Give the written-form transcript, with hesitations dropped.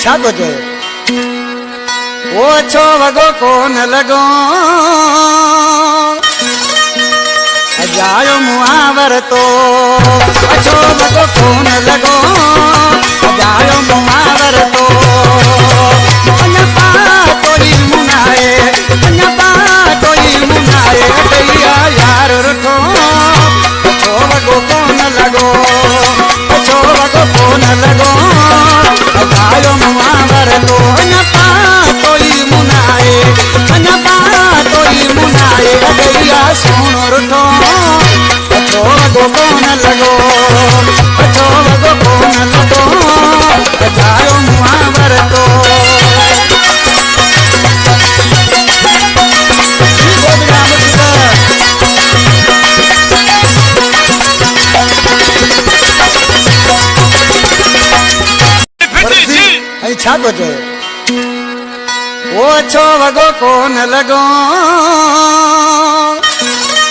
छा थो चए ओछो वॻो कोन लॻो अजायो मुहावर तो अछो वॻो कोन लॻो अजायो मुहावर तो अञा पातोई मुनाए अञा पातोई मुनाए दैया यार रुठो अछो वॻो कोन लॻो अछो वॻो कोन लॻो अजायो मुहावर तो अञा पातोई मुनाए अञा पातोई मुनाए दैया सोनो रुठो अछो वॻो कोन लॻो अछो वॻो कोन लॻो अजायो मुहावर तो छा थो चए ओछो वॻो कोन लॻो